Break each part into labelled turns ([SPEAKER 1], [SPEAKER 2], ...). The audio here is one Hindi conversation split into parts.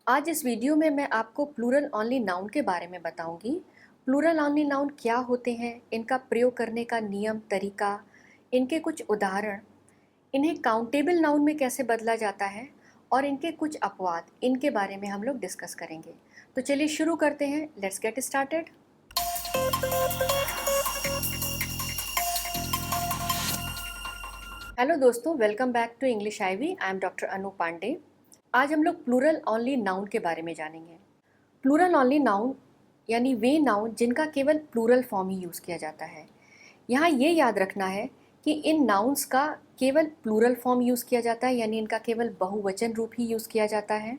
[SPEAKER 1] आज इस वीडियो में मैं आपको प्लूरल ओनली नाउन के बारे में बताऊंगी। प्लूरल ओनली नाउन क्या होते हैं, इनका प्रयोग करने का नियम तरीका, इनके कुछ उदाहरण, इन्हें काउंटेबल नाउन में कैसे बदला जाता है और इनके कुछ अपवाद, इनके बारे में हम लोग डिस्कस करेंगे। तो चलिए शुरू करते हैं। Let's get started. हेलो दोस्तों, welcome back to English IV. I am doctor Anu Pandey. आज हम लोग प्लूरल ओनली नाउन के बारे में जानेंगे। प्लूरल ओनली नाउन यानी वे नाउन जिनका केवल प्लूरल फॉर्म ही यूज़ किया जाता है। यहाँ ये याद रखना है कि इन नाउन्स का केवल प्लूरल फॉर्म यूज़ किया जाता है, यानी इनका केवल बहुवचन रूप ही यूज़ किया जाता है।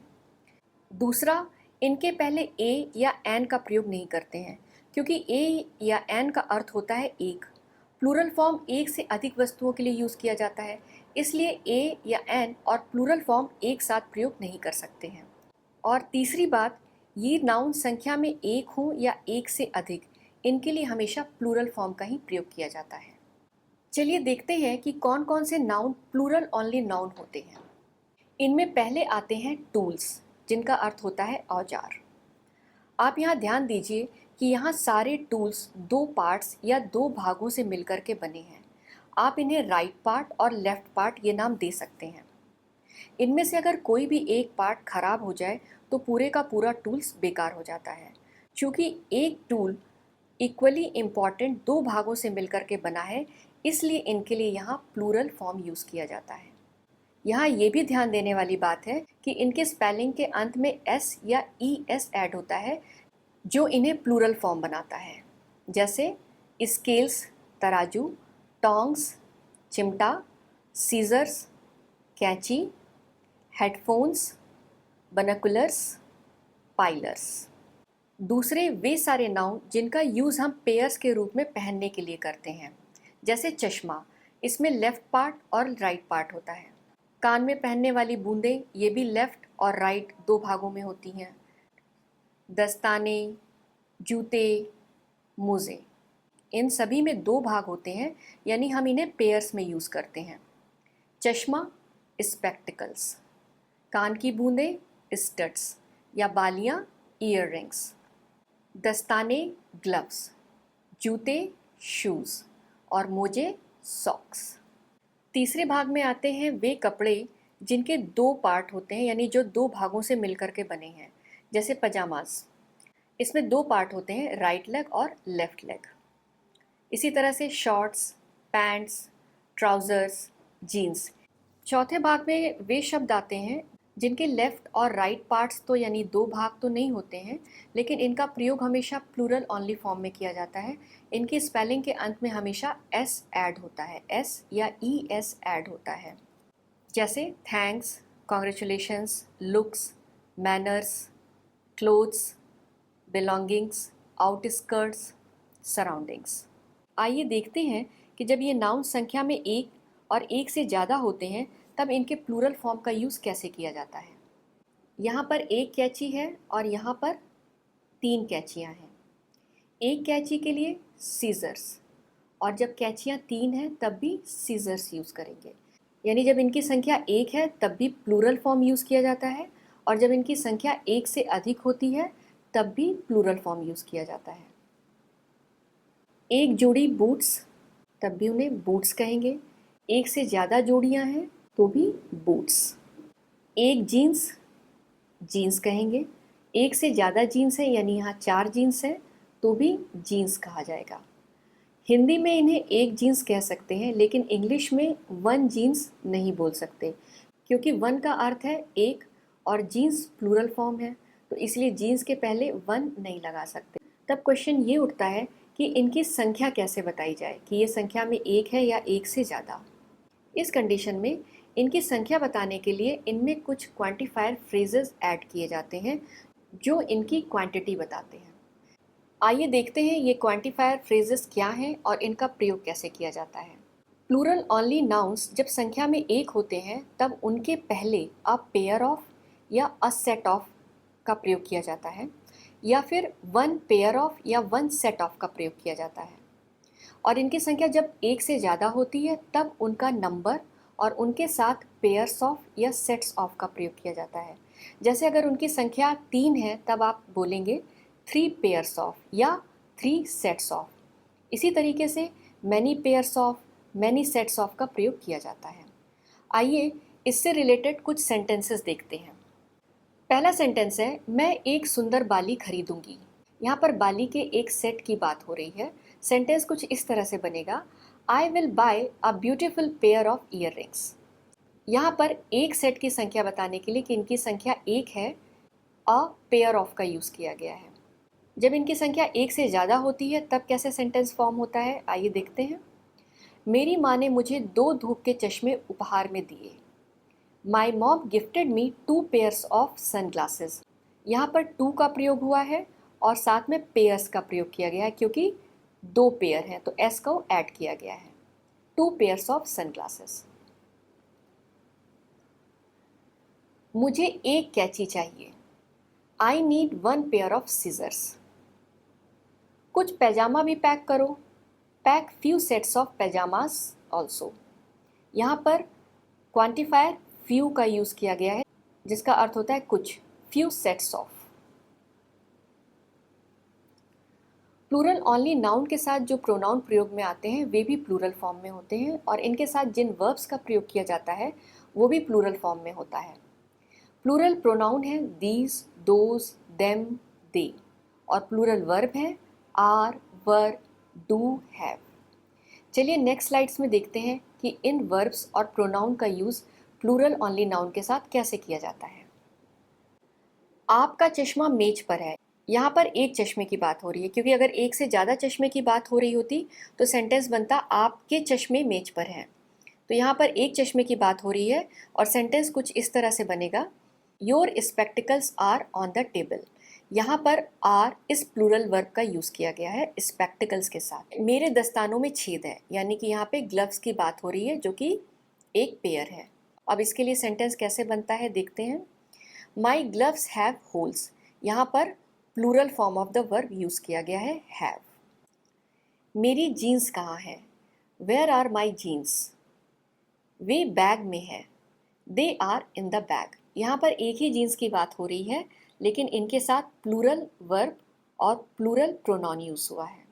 [SPEAKER 1] दूसरा, इनके पहले ए या एन का प्रयोग नहीं करते हैं, क्योंकि ए या एन का अर्थ होता है एक। प्लूरल फॉर्म एक से अधिक वस्तुओं के लिए यूज़ किया जाता है, इसलिए ए या एन और प्लूरल फॉर्म एक साथ प्रयोग नहीं कर सकते हैं। और तीसरी बात, ये नाउन संख्या में एक हो या एक से अधिक, इनके लिए हमेशा प्लूरल फॉर्म का ही प्रयोग किया जाता है। चलिए देखते हैं कि कौन कौन से नाउन प्लूरल ओनली नाउन होते हैं। इनमें पहले आते हैं टूल्स, जिनका अर्थ होता है औजार। आप यहाँ ध्यान दीजिए कि यहाँ सारे टूल्स दो पार्ट्स या दो भागों से मिलकर के बने हैं। आप इन्हें राइट पार्ट और लेफ्ट पार्ट ये नाम दे सकते हैं। इनमें से अगर कोई भी एक पार्ट खराब हो जाए तो पूरे का पूरा टूल्स बेकार हो जाता है। चूँकि एक टूल इक्वली इम्पॉर्टेंट दो भागों से मिलकर के बना है, इसलिए इनके लिए यहाँ प्लूरल फॉर्म यूज़ किया जाता है। यहाँ ये भी ध्यान देने वाली बात है कि इनके स्पेलिंग के अंत में एस या ई एस ऐड होता है, जो इन्हें प्लूरल फॉर्म बनाता है। जैसे स्केल्स तराजू, टोंग्स चिमटा, सीजर्स कैंची, हेडफोन्स बनकुलर्स, पाइलर्स। दूसरे वे सारे नाउन जिनका यूज़ हम पेयर्स के रूप में पहनने के लिए करते हैं, जैसे चश्मा, इसमें लेफ्ट पार्ट और राइट पार्ट होता है। कान में पहनने वाली बूंदें, ये भी लेफ्ट और राइट दो भागों में होती हैं। दस्ताने, जूते, मोज़े, इन सभी में दो भाग होते हैं, यानी हम इन्हें पेयर्स में यूज़ करते हैं। चश्मा स्पेक्टिकल्स, कान की बूंदें स्टड्स या बालियाँ ईयर रिंग्स, दस्ताने ग्लव्स, जूते शूज़ और मोजे सॉक्स। तीसरे भाग में आते हैं वे कपड़े जिनके दो पार्ट होते हैं, यानी जो दो भागों से मिलकर के बने हैं, जैसे पजामाज। इसमें दो पार्ट होते हैं, राइट लेग और लेफ्ट लेग। इसी तरह से शॉर्ट्स, पैंट्स, ट्राउज़र्स, जीन्स। चौथे भाग में वे शब्द आते हैं जिनके लेफ़्ट और राइट पार्ट्स तो यानी दो भाग तो नहीं होते हैं, लेकिन इनका प्रयोग हमेशा प्लूरल ओनली फॉर्म में किया जाता है। इनकी स्पेलिंग के अंत में हमेशा एस ऐड होता है, एस या ई एस ऐड होता है। जैसे thanks, congratulations, looks, manners, clothes, belongings, outskirts, surroundings. आइए देखते हैं कि जब ये नाउन संख्या में एक और एक से ज़्यादा होते हैं तब इनके प्लूरल फॉर्म का यूज़ कैसे किया जाता है। यहाँ पर एक कैंची है और यहाँ पर तीन कैंचियाँ हैं। एक कैंची के लिए सीजर्स, और जब कैंचियाँ तीन हैं तब भी सीजर्स यूज़ करेंगे। यानी जब इनकी संख्या एक है तब भी प्लूरल फॉर्म यूज़ किया जाता है, और जब इनकी संख्या एक से अधिक होती है तब भी प्लूरल फॉर्म यूज़ किया जाता है। एक जोड़ी बूट्स, तब भी उन्हें बूट्स कहेंगे। एक से ज़्यादा जोड़ियाँ हैं तो भी बूट्स। एक जीन्स, जीन्स कहेंगे। एक से ज़्यादा जीन्स है, यानी यहाँ चार जीन्स है, तो भी जीन्स कहा जाएगा। हिंदी में इन्हें एक जीन्स कह सकते हैं, लेकिन इंग्लिश में वन जीन्स नहीं बोल सकते, क्योंकि वन का अर्थ है एक और जीन्स प्लूरल फॉर्म है, तो इसलिए जीन्स के पहले वन नहीं लगा सकते। तब क्वेश्चन ये उठता है कि इनकी संख्या कैसे बताई जाए, कि ये संख्या में एक है या एक से ज़्यादा। इस कंडीशन में इनकी संख्या बताने के लिए इनमें कुछ क्वांटिफायर फ्रेजेस ऐड किए जाते हैं जो इनकी क्वांटिटी बताते हैं। आइए देखते हैं ये क्वांटिफायर फ्रेजेस क्या हैं और इनका प्रयोग कैसे किया जाता है। प्लूरल ओनली नाउन्स जब संख्या में एक होते हैं तब उनके पहले अ पेयर ऑफ या अ सेट ऑफ का प्रयोग किया जाता है, या फिर वन पेयर ऑफ या वन सेट ऑफ का प्रयोग किया जाता है। और इनकी संख्या जब एक से ज़्यादा होती है तब उनका नंबर और उनके साथ पेयर्स ऑफ या सेट्स ऑफ का प्रयोग किया जाता है। जैसे अगर उनकी संख्या 3 है तब आप बोलेंगे 3 पेयर्स ऑफ या 3 सेट्स ऑफ। इसी तरीके से many pairs of, many sets of का प्रयोग किया जाता है। आइए इससे रिलेटेड कुछ सेंटेंसेस देखते हैं। पहला सेंटेंस है, मैं एक सुंदर बाली खरीदूंगी। यहाँ पर बाली के एक सेट की बात हो रही है। सेंटेंस कुछ इस तरह से बनेगा, आई will bye a beautiful pair of year rings. यहाँ पर एक सेट की संख्या बताने के लिए कि इनकी संख्या एक है, अ पेयर ऑफ का यूज़ किया गया है। जब इनकी संख्या एक से ज़्यादा होती है तब कैसे सेंटेंस फॉर्म होता है, आइए देखते हैं। मेरी माँ ने मुझे 2 धूप के चश्मे उपहार में दिए। My mom gifted me 2 pairs of sunglasses. यहाँ पर 2 का प्रयोग हुआ है और साथ में पेयर्स का प्रयोग किया गया है क्योंकि 2 पेयर हैं तो एस को ऐड किया गया है। 2 पेयर्स ऑफ सनग्लासेस। मुझे एक कैंची चाहिए। I need 1 pair of scissors. कुछ पैजामा भी पैक करो। Pack few sets of pyjamas also. यहाँ पर क्वांटिफायर फ्यू का यूज़ किया गया है जिसका अर्थ होता है कुछ, few sets of. Plural only noun के साथ जो प्रोनाउन प्रयोग में आते हैं वे भी प्लूरल फॉर्म में होते हैं और इनके साथ जिन वर्ब्स का प्रयोग किया जाता है वो भी प्लूरल फॉर्म में होता है। प्लूरल प्रोनाउन है दीज, दोज, देम, दे और प्लूरल वर्ब है आर, वर, डू, हैव। चलिए नेक्स्ट स्लाइड्स में देखते हैं कि इन वर्ब्स और प्रोनाउन का यूज़ प्लूरल ओनली नाउन के साथ कैसे किया जाता है। आपका चश्मा मेज पर है। यहाँ पर एक चश्मे की बात हो रही है क्योंकि अगर एक से ज़्यादा चश्मे की बात हो रही होती तो सेंटेंस बनता आपके चश्मे मेज पर हैं। तो यहाँ पर एक चश्मे की बात हो रही है और सेंटेंस कुछ इस तरह से बनेगा, your spectacles are on the table. यहाँ पर आर इस प्लूरल वर्ब का यूज़ किया गया है स्पेक्टिकल्स के साथ। मेरे दस्तानों में छेद है, यानी कि यहाँ पे ग्लव्स की बात हो रही है जो कि एक पेयर है। अब इसके लिए सेंटेंस कैसे बनता है देखते हैं। My gloves have holes. यहाँ पर plural form of the verb use किया गया है हैव। मेरी जीन्स कहाँ है, वेयर आर माई जीन्स। वे बैग में है, they are in the bag. यहाँ पर एक ही जीन्स की बात हो रही है लेकिन इनके साथ प्लूरल वर्ब और प्लूरल प्रोनाउन यूज़ हुआ है।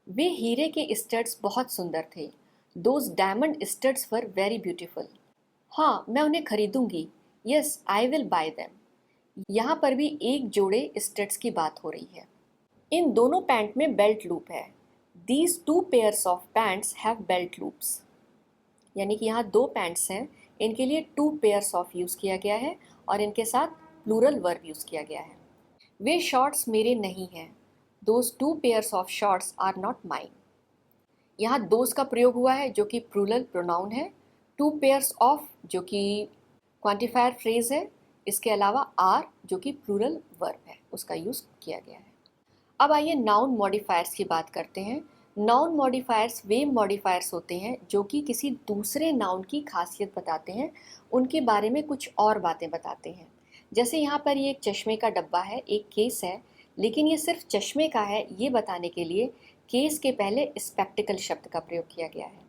[SPEAKER 1] वे हीरे के स्टड्स बहुत सुंदर थे, those diamond studs were very beautiful. हाँ मैं उन्हें खरीदूंगी, yes I will buy them. यहाँ पर भी एक जोड़े स्टड्स की बात हो रही है। इन दोनों पैंट में बेल्ट लूप है, these 2 pairs of pants have belt loops. यानी कि यहाँ 2 पैंट्स हैं, इनके लिए 2 पेयर्स ऑफ यूज़ किया गया है और इनके साथ प्लूरल वर्ब यूज़ किया गया है। वे शॉर्ट्स मेरे नहीं हैं, those 2 pairs of shorts are not mine. यहाँ दोज का प्रयोग हुआ है जो कि प्लूरल प्रोनाउन है, 2 पेयर्स ऑफ जो कि क्वांटिफायर फ्रेज है, इसके अलावा आर जो कि प्लूरल वर्ब है उसका यूज़ किया गया है। अब आइए नाउन मॉडिफायर्स की बात करते हैं। नाउन मॉडिफायर्स वे मॉडिफायर्स होते हैं जो कि किसी दूसरे नाउन की खासियत बताते हैं, उनके बारे में कुछ और बातें बताते हैं। जैसे यहाँ पर ये एक चश्मे का डब्बा है, एक केस है, लेकिन ये सिर्फ चश्मे का है ये बताने के लिए केस के पहले स्पेक्टिकल शब्द का प्रयोग किया गया है।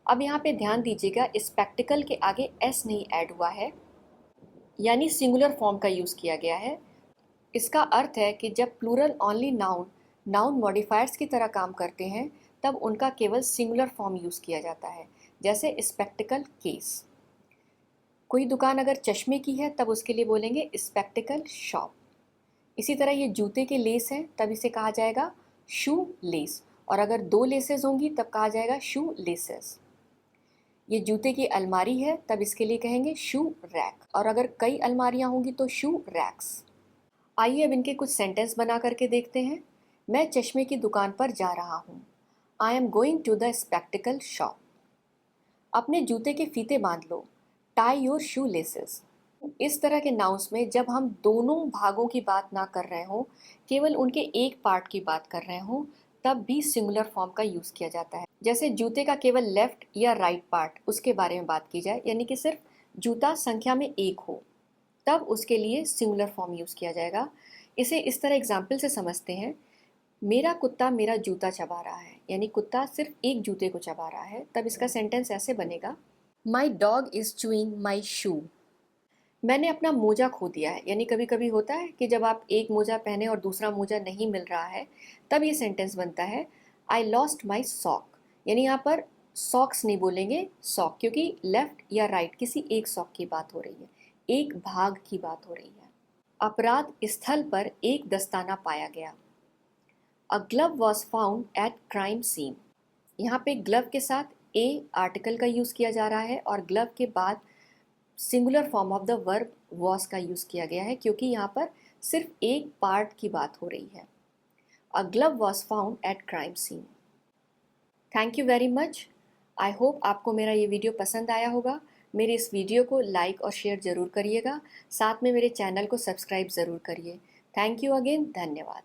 [SPEAKER 1] अब यहाँ पे ध्यान दीजिएगा, स्पेक्टिकल के आगे एस नहीं ऐड हुआ है, यानी सिंगुलर फॉर्म का यूज़ किया गया है। इसका अर्थ है कि जब plural only noun noun modifiers की तरह काम करते हैं तब उनका केवल सिंगुलर फॉर्म यूज़ किया जाता है, जैसे स्पेक्टिकल केस। कोई दुकान अगर चश्मे की है तब उसके लिए बोलेंगे स्पेक्टिकल शॉप। इसी तरह ये जूते के लेस हैं तब इसे कहा जाएगा शू लेस, और अगर 2 लेसेस होंगी तब कहा जाएगा शू लेसेस। ये जूते की अलमारी है तब इसके लिए कहेंगे शू रैक, और अगर कई अलमारियाँ होंगी तो शू रैक्स। आइए अब इनके कुछ सेंटेंस बना करके देखते हैं। मैं चश्मे की दुकान पर जा रहा हूँ, I am going to the spectacle shop. अपने जूते के फीते बांध लो, टाई योर शू लेसेस। इस तरह के नाउंस में जब हम दोनों भागों की बात ना कर रहे हों, केवल उनके एक पार्ट की बात कर रहे हों, तब भी सिंगुलर फॉर्म का यूज़ किया जाता है। जैसे जूते का केवल लेफ्ट या राइट पार्ट उसके बारे में बात की जाए, यानी कि सिर्फ जूता संख्या में एक हो, तब उसके लिए सिंगुलर फॉर्म यूज़ किया जाएगा। इसे इस तरह एग्जाम्पल से समझते हैं, मेरा कुत्ता मेरा जूता चबा रहा है, यानी कुत्ता सिर्फ एक जूते को चबा रहा है, तब इसका सेंटेंस ऐसे बनेगा, माई डॉग इज़ चूइंग माई शू। मैंने अपना मोजा खो दिया है, यानी कभी कभी होता है कि जब आप एक मोजा पहने और दूसरा मोजा नहीं मिल रहा है, तब ये सेंटेंस बनता है आई लॉस्ट माई सॉक। यानी यहाँ पर सॉक्स नहीं बोलेंगे, सॉक, क्योंकि लेफ्ट या राइट किसी एक सॉक की बात हो रही है, एक भाग की बात हो रही है। अपराध स्थल पर एक दस्ताना पाया गया। A glove was found at crime scene. यहाँ पे ग्लव के साथ ए आर्टिकल का यूज़ किया जा रहा है और ग्लव के बाद singular form of the verb was का यूज़ किया गया है, क्योंकि यहाँ पर सिर्फ एक पार्ट की बात हो रही है। A glove was found at crime scene. Thank you very much. I hope आपको मेरा ये वीडियो पसंद आया होगा। मेरे इस वीडियो को लाइक और शेयर ज़रूर करिएगा, साथ में मेरे चैनल को सब्सक्राइब ज़रूर करिए। थैंक यू अगेन, धन्यवाद।